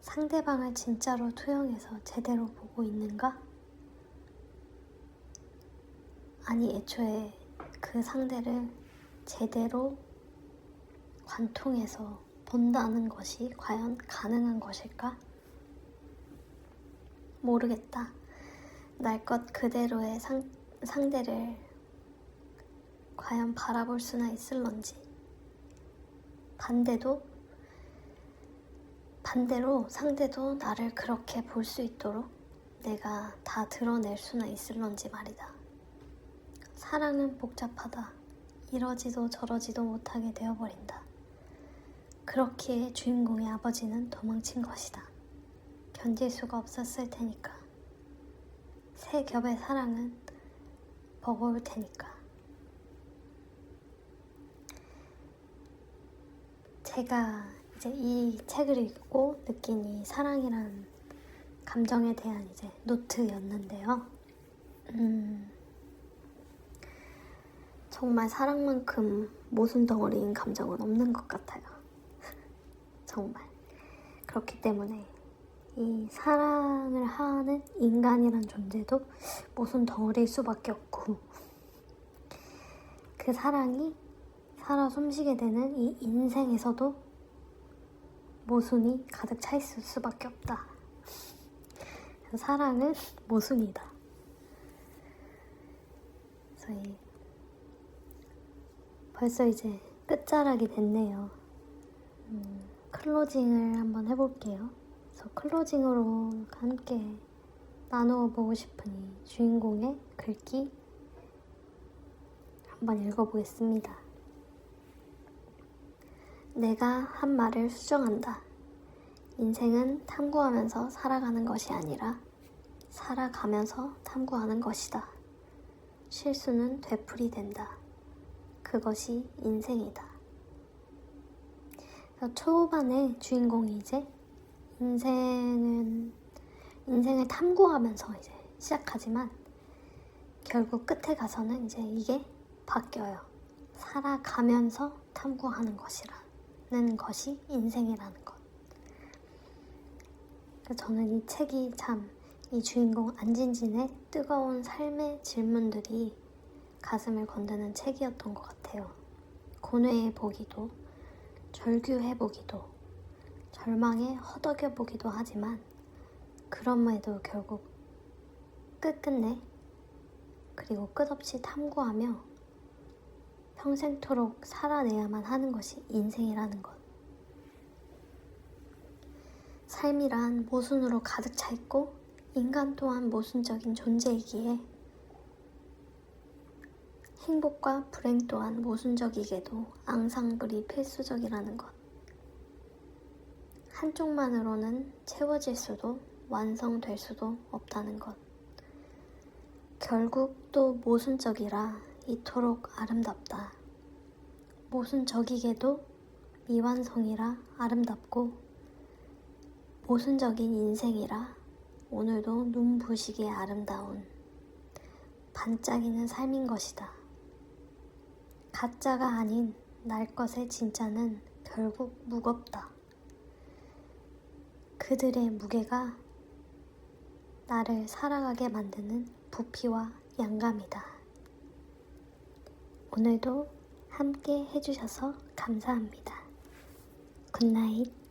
상대방을 진짜로 투영해서 제대로 보고 있는가? 아니, 애초에 그 상대를 제대로 관통해서 본다는 것이 과연 가능한 것일까? 모르겠다. 날 것 그대로의 상대를 과연 바라볼 수나 있을런지. 반대로 상대도 나를 그렇게 볼 수 있도록 내가 다 드러낼 수나 있을런지 말이다. 사랑은 복잡하다. 이러지도 저러지도 못하게 되어버린다. 그렇기에 주인공의 아버지는 도망친 것이다. 견딜 수가 없었을 테니까. 세 겹의 사랑은 버거울 테니까. 제가 이제 이 책을 읽고 느낀 이 사랑이란 감정에 대한 이제 노트였는데요. 정말 사랑만큼 모순덩어리인 감정은 없는 것 같아요. 정말. 그렇기 때문에 이 사랑을 하는 인간이란 존재도 모순덩어리일 수밖에 없고, 그 사랑이 살아 숨쉬게 되는 이 인생에서도 모순이 가득 차 있을 수밖에 없다. 사랑은 모순이다. 그래서 벌써 이제 끝자락이 됐네요. 클로징을 한번 해볼게요. 그래서 클로징으로 함께 나누어 보고 싶은 이 주인공의 글귀 한번 읽어보겠습니다. 내가 한 말을 수정한다. 인생은 탐구하면서 살아가는 것이 아니라 살아가면서 탐구하는 것이다. 실수는 되풀이된다. 그것이 인생이다. 초반에 주인공이 이제 인생을 탐구하면서 이제 시작하지만 결국 끝에 가서는 이제 이게 바뀌어요. 살아가면서 탐구하는 것이라는 것이 인생이라는 것. 저는 이 책이 참 이 주인공 안진진의 뜨거운 삶의 질문들이 가슴을 건드는 책이었던 것 같아요. 고뇌해보기도, 절규해보기도, 절망에 허덕여보기도 하지만 그럼에도 결국 끝끝내 그리고 끝없이 탐구하며 평생토록 살아내야만 하는 것이 인생이라는 것. 삶이란 모순으로 가득 차 있고 인간 또한 모순적인 존재이기에 행복과 불행 또한 모순적이게도 앙상블이 필수적이라는 것. 한쪽만으로는 채워질 수도 완성될 수도 없다는 것. 결국 또 모순적이라 이토록 아름답다. 모순적이게도 미완성이라 아름답고 모순적인 인생이라 오늘도 눈부시게 아름다운 반짝이는 삶인 것이다. 가짜가 아닌 날 것의 진짜는 결국 무겁다. 그들의 무게가 나를 살아가게 만드는 부피와 양감이다. 오늘도 함께 해주셔서 감사합니다. 굿나잇.